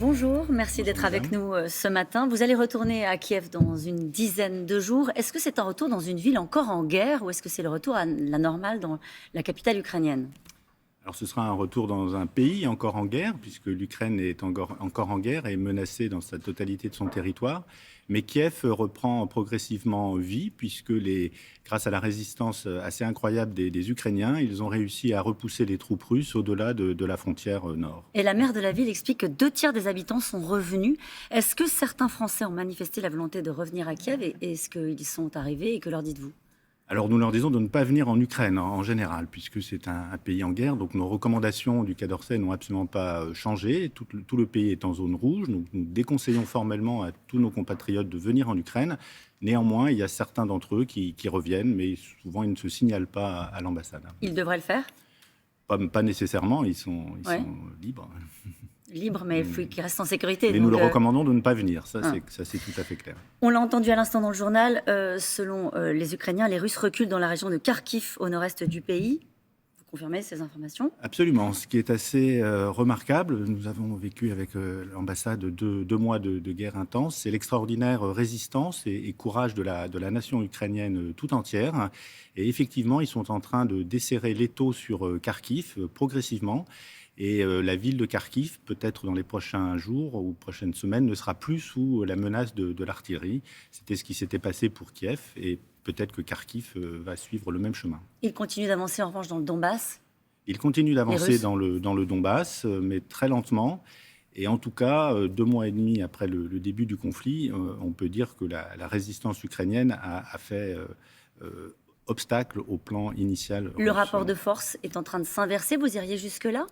Bonjour, merci Bonjour d'être avec madame. nous ce matin. Vous allez retourner à Kiev dans une dizaine de jours. Est-ce que c'est un retour dans une ville encore en guerre ou est-ce que c'est le retour à la normale dans la capitale ukrainienne? Alors ce sera un retour dans un pays encore en guerre, puisque l'Ukraine est encore en guerre et menacée dans sa totalité de son territoire. Mais Kiev reprend progressivement vie, puisque grâce à la résistance assez incroyable des Ukrainiens, ils ont réussi à repousser les troupes russes au-delà de la frontière nord. Et la maire de la ville explique que 2 tiers des habitants sont revenus. Est-ce que certains Français ont manifesté la volonté de revenir à Kiev et est-ce qu'ils sont arrivés et que leur dites-vous? Alors nous leur disons de ne pas venir en Ukraine en général, puisque c'est un pays en guerre. Donc nos recommandations du Quai d'Orsay n'ont absolument pas changé. Tout le pays est en zone rouge. Donc nous déconseillons formellement à tous nos compatriotes de venir en Ukraine. Néanmoins, il y a certains d'entre eux qui reviennent, mais souvent ils ne se signalent pas à l'ambassade. Ils devraient le faire? Pas nécessairement, ils Ouais. sont libres. Libre, mais il faut qu'ils restent en sécurité. Mais Donc, nous leur recommandons de ne pas venir, ça ah. c'est tout à fait clair. On l'a entendu à l'instant dans le journal, selon les Ukrainiens, les Russes reculent dans la région de Kharkiv, au nord-est du pays. Vous confirmez ces informations? Absolument. Ce qui est assez remarquable, nous avons vécu avec l'ambassade deux mois de guerre intense, c'est l'extraordinaire résistance et courage de la nation ukrainienne tout entière. Et effectivement, ils sont en train de desserrer l'étau sur Kharkiv progressivement. Et la ville de Kharkiv, peut-être dans les prochains jours ou prochaines semaines, ne sera plus sous la menace de l'artillerie. C'était ce qui s'était passé pour Kiev et peut-être que Kharkiv va suivre le même chemin. Ils continuent d'avancer en revanche dans le Donbass. Ils continuent d'avancer Russes. dans le Donbass, mais très lentement. Et en tout cas, 2 mois et demi après le début du conflit, on peut dire que la résistance ukrainienne a fait obstacle au plan initial Le russe. rapport de force est en train de s'inverser. Vous iriez jusque-là?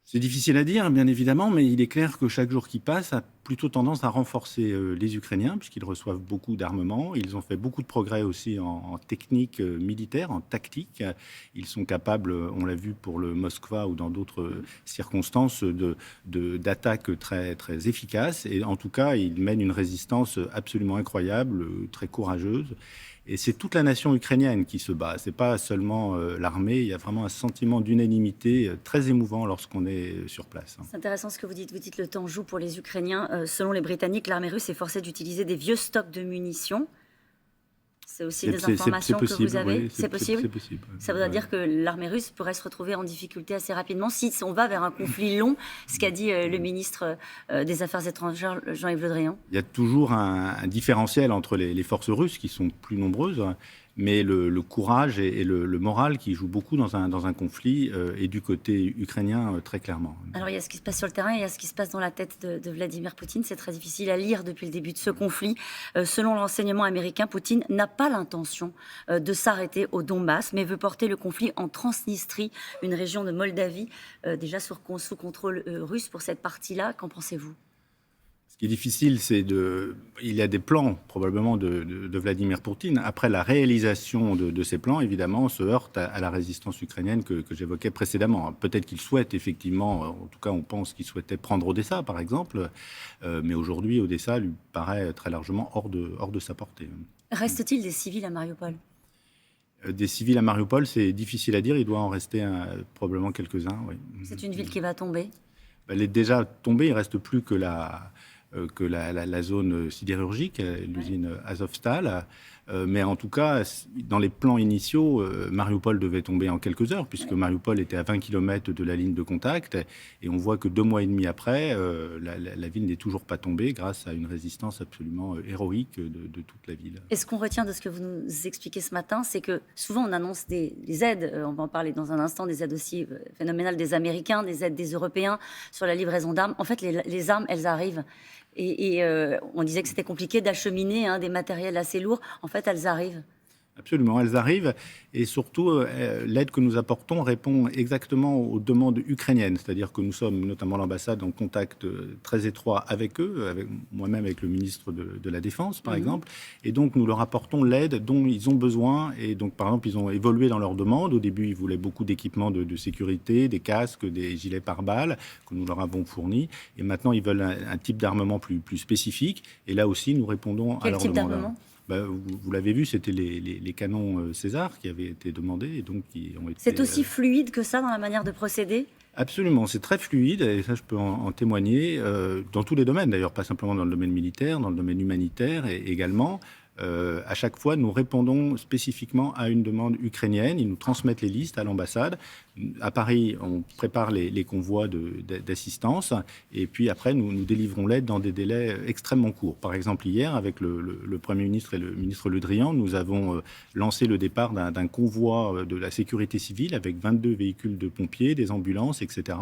C'est difficile à dire, bien évidemment, mais il est clair que chaque jour qui passe a plutôt tendance à renforcer les Ukrainiens, puisqu'ils reçoivent beaucoup d'armements. Ils ont fait beaucoup de progrès aussi en technique militaire, en tactique. Ils sont capables, on l'a vu pour le Moskva ou dans d'autres circonstances, d'attaques très, très efficaces. Et en tout cas, ils mènent une résistance absolument incroyable, très courageuse. Et c'est toute la nation ukrainienne qui se bat. C'est pas seulement l'armée. Il y a vraiment un sentiment d'unanimité très émouvant lorsqu'on est sur place. C'est intéressant ce que vous dites. Vous dites que le temps joue pour les Ukrainiens. Selon les Britanniques, l'armée russe est forcée d'utiliser des vieux stocks de munitions. C'est aussi des informations que vous avez. Oui, c'est possible. C'est possible. Ça voudrait dire que l'armée russe pourrait se retrouver en difficulté assez rapidement si on va vers un conflit long, ce qu'a dit le ministre des Affaires étrangères, Jean-Yves Le Drian. Il y a toujours un différentiel entre les forces russes, qui sont plus nombreuses, mais le courage et le moral qui jouent beaucoup dans un conflit est du côté ukrainien très clairement. Alors il y a ce qui se passe sur le terrain, il y a ce qui se passe dans la tête de Vladimir Poutine. C'est très difficile à lire depuis le début de ce conflit. Selon l'enseignement américain, Poutine n'a pas l'intention de s'arrêter au Donbass, mais veut porter le conflit en Transnistrie, une région de Moldavie déjà sous contrôle russe pour cette partie-là. Qu'en pensez-vous? Ce qui est difficile, il y a des plans probablement de Vladimir Poutine. Après, la réalisation de ces plans, évidemment, se heurte à la résistance ukrainienne que j'évoquais précédemment. Peut-être qu'il souhaite effectivement, en tout cas on pense qu'il souhaitait prendre Odessa par exemple, mais aujourd'hui Odessa lui paraît très largement hors de sa portée. Reste-t-il des civils à Mariupol? Des civils à Mariupol, c'est difficile à dire, il doit en rester probablement quelques-uns. Oui. C'est une ville qui va tomber? Elle est déjà tombée, il ne reste plus que la zone sidérurgique, l'usine Azovstal. Mais en tout cas, dans les plans initiaux, Mariupol devait tomber en quelques heures, puisque Mariupol était à 20 km de la ligne de contact. Et on voit que 2 mois et demi après, la ville n'est toujours pas tombée grâce à une résistance absolument héroïque de toute la ville. Et ce qu'on retient de ce que vous nous expliquez ce matin, c'est que souvent on annonce des aides, on va en parler dans un instant, des aides aussi phénoménales des Américains, des aides des Européens sur la livraison d'armes. En fait, les armes, elles arrivent. Et on disait que c'était compliqué d'acheminer des matériels assez lourds. En fait, elles arrivent. Absolument, elles arrivent et surtout l'aide que nous apportons répond exactement aux demandes ukrainiennes, c'est-à-dire que nous sommes notamment l'ambassade en contact très étroit avec eux, moi-même avec le ministre de la Défense par exemple, et donc nous leur apportons l'aide dont ils ont besoin. Et donc par exemple ils ont évolué dans leurs demandes. Au début ils voulaient beaucoup d'équipements de sécurité, des casques, des gilets pare-balles que nous leur avons fournis, et maintenant ils veulent un type d'armement plus spécifique, et là aussi nous répondons à Quel leurs type demandes. d'armement? Vous l'avez vu, c'était les canons César qui avaient été demandés et donc qui ont été... C'est aussi fluide que ça dans la manière de procéder? Absolument, c'est très fluide et ça je peux en témoigner dans tous les domaines d'ailleurs, pas simplement dans le domaine militaire, dans le domaine humanitaire et également. À chaque fois, nous répondons spécifiquement à une demande ukrainienne. Ils nous transmettent les listes à l'ambassade. À Paris, on prépare les convois d'assistance et puis après, nous délivrons l'aide dans des délais extrêmement courts. Par exemple, hier, avec le Premier ministre et le ministre Le Drian, nous avons lancé le départ d'un convoi de la sécurité civile avec 22 véhicules de pompiers, des ambulances, etc.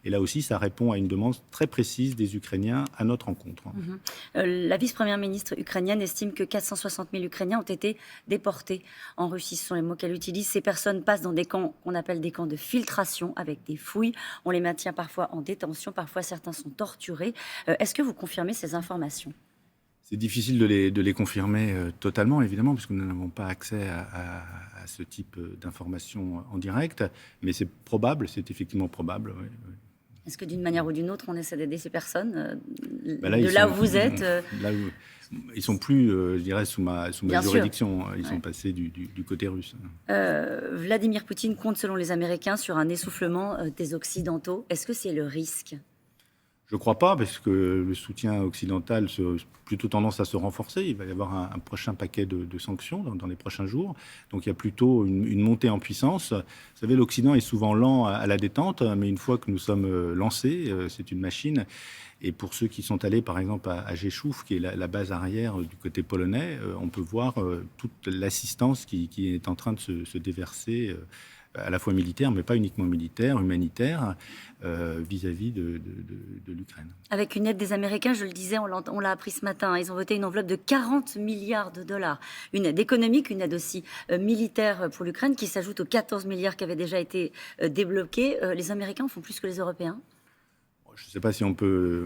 Et là aussi, ça répond à une demande très précise des Ukrainiens à notre rencontre. La vice-première ministre ukrainienne estime que 460 000 Ukrainiens ont été déportés en Russie. Ce sont les mots qu'elle utilise. Ces personnes passent dans des camps qu'on appelle des camps de filtration avec des fouilles. On les maintient parfois en détention, parfois certains sont torturés. Est-ce que vous confirmez ces informations ? C'est difficile de les confirmer totalement, évidemment, parce que nous n'avons pas accès à ce type d'informations en direct, mais c'est probable, c'est effectivement probable. Oui, oui. Est-ce que d'une manière ou d'une autre, on essaie d'aider ces personnes là où vous êtes Là où, ils sont plus, je dirais, sous ma juridiction. Ils sont passés du côté russe. Vladimir Poutine compte, selon les Américains, sur un essoufflement des Occidentaux. Est-ce que c'est le risque ? Je ne crois pas, parce que le soutien occidental a plutôt tendance à se renforcer. Il va y avoir un prochain paquet de sanctions dans les prochains jours. Donc il y a plutôt une montée en puissance. Vous savez, l'Occident est souvent lent à la détente, mais une fois que nous sommes lancés, c'est une machine. Et pour ceux qui sont allés, par exemple, à Rzeszów, qui est la base arrière du côté polonais, on peut voir toute l'assistance qui est en train de se déverser à la fois militaire, mais pas uniquement militaire, humanitaire, vis-à-vis de l'Ukraine. Avec une aide des Américains, je le disais, on l'a appris ce matin, ils ont voté une enveloppe de 40 milliards de dollars. Une aide économique, une aide aussi militaire pour l'Ukraine, qui s'ajoute aux 14 milliards qui avaient déjà été débloqués. Les Américains font plus que les Européens ? Je ne sais pas si on peut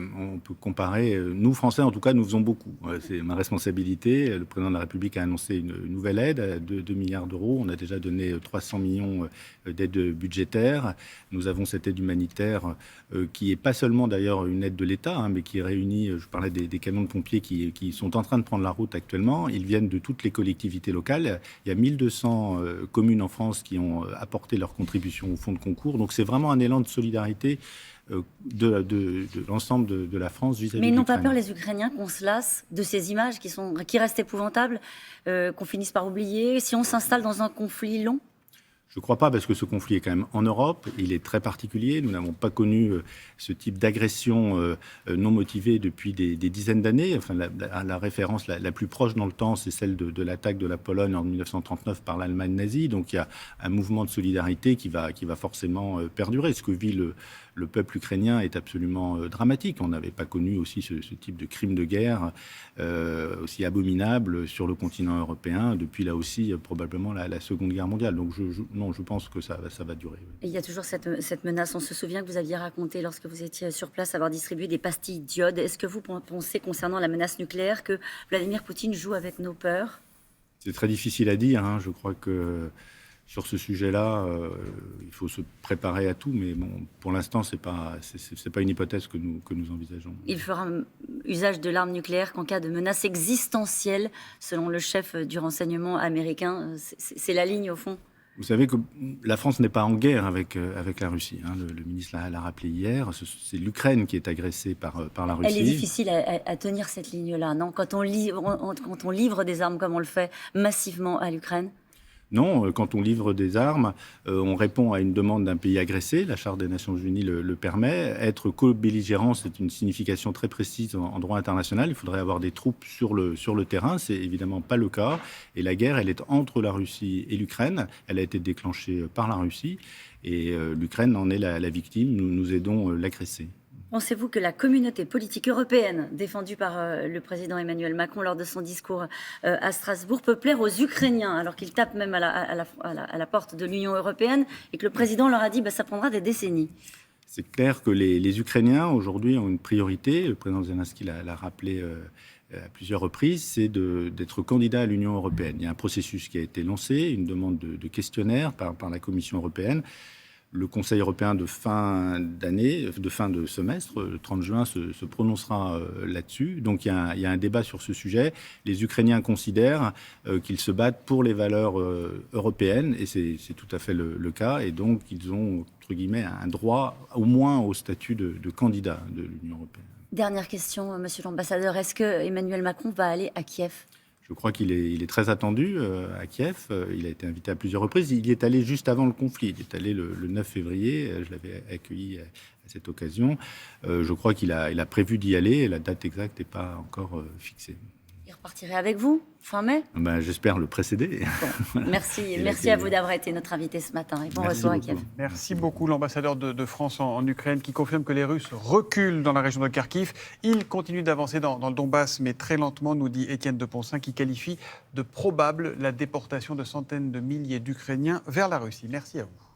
comparer. Nous, Français, en tout cas, nous faisons beaucoup. C'est ma responsabilité. Le président de la République a annoncé une nouvelle aide de 2 milliards d'euros. On a déjà donné 300 millions d'aides budgétaires. Nous avons cette aide humanitaire qui n'est pas seulement d'ailleurs une aide de l'État, mais qui réunit, je parlais des camions de pompiers qui sont en train de prendre la route actuellement. Ils viennent de toutes les collectivités locales. Il y a 1200 communes en France qui ont apporté leur contribution au fonds de concours. Donc c'est vraiment un élan de solidarité de l'ensemble de la France vis-à-vis de l'Ukraine. Mais ils n'ont pas peur, les Ukrainiens, qu'on se lasse de ces images qui restent épouvantables, qu'on finisse par oublier, si on s'installe dans un conflit long ? Je ne crois pas, parce que ce conflit est quand même en Europe. Il est très particulier. Nous n'avons pas connu ce type d'agression non motivée depuis des dizaines d'années. Enfin, la référence la plus proche dans le temps, c'est celle de l'attaque de la Pologne en 1939 par l'Allemagne nazie. Donc il y a un mouvement de solidarité qui va forcément perdurer. Ce que vit le peuple ukrainien est absolument dramatique. On n'avait pas connu aussi ce type de crime de guerre aussi abominable sur le continent européen depuis là aussi probablement la Seconde Guerre mondiale. Donc je pense que ça va durer. Et il y a toujours cette menace. On se souvient que vous aviez raconté lorsque vous étiez sur place avoir distribué des pastilles d'iode. Est-ce que vous pensez, concernant la menace nucléaire, que Vladimir Poutine joue avec nos peurs ? C'est très difficile à dire. Je crois que sur ce sujet-là, il faut se préparer à tout, mais bon, pour l'instant, c'est pas une hypothèse que nous envisageons. Il fera usage de l'arme nucléaire qu'en cas de menace existentielle, selon le chef du renseignement américain. C'est la ligne, au fond. Vous savez que la France n'est pas en guerre avec la Russie. Le ministre l'a rappelé hier. C'est l'Ukraine qui est agressée par la Russie. Elle est difficile à tenir, cette ligne-là, non ? Quand on livre des armes comme on le fait massivement à l'Ukraine ? Non, quand on livre des armes, on répond à une demande d'un pays agressé. La Charte des Nations Unies le permet. Être co-belligérant, c'est une signification très précise en droit international. Il faudrait avoir des troupes sur le terrain. C'est évidemment pas le cas. Et la guerre, elle est entre la Russie et l'Ukraine. Elle a été déclenchée par la Russie. Et l'Ukraine en est la victime. Nous aidons l'agressé. Pensez-vous que la communauté politique européenne, défendue par le président Emmanuel Macron lors de son discours à Strasbourg, peut plaire aux Ukrainiens, alors qu'il tape même à la porte de l'Union européenne, et que le président leur a dit ça prendra des décennies ? C'est clair que les Ukrainiens, aujourd'hui, ont une priorité. Le président Zelensky l'a rappelé à plusieurs reprises, c'est d'être candidat à l'Union européenne. Il y a un processus qui a été lancé, une demande de questionnaire par la Commission européenne. Le Conseil européen de fin d'année, de fin de semestre, le 30 juin, se prononcera là-dessus. Donc il y a un débat sur ce sujet. Les Ukrainiens considèrent qu'ils se battent pour les valeurs européennes, et c'est tout à fait le cas. Et donc ils ont, entre guillemets, un droit au moins au statut de candidat de l'Union européenne. Dernière question, monsieur l'ambassadeur. Est-ce que Emmanuel Macron va aller à Kiev ? Je crois qu'il est très attendu à Kiev. Il a été invité à plusieurs reprises. Il y est allé juste avant le conflit. Il est allé le 9 février. Je l'avais accueilli à cette occasion. Je crois qu'il a prévu d'y aller et la date exacte n'est pas encore fixée. Il repartirait avec vous, fin mai ? J'espère le précéder. Bon, merci à vous d'avoir été notre invité ce matin et bon retour à Kiev. Merci beaucoup l'ambassadeur de France en Ukraine qui confirme que les Russes reculent dans la région de Kharkiv. Ils continuent d'avancer dans le Donbass, mais très lentement, nous dit Étienne de Poncin, qui qualifie de probable la déportation de centaines de milliers d'Ukrainiens vers la Russie. Merci à vous.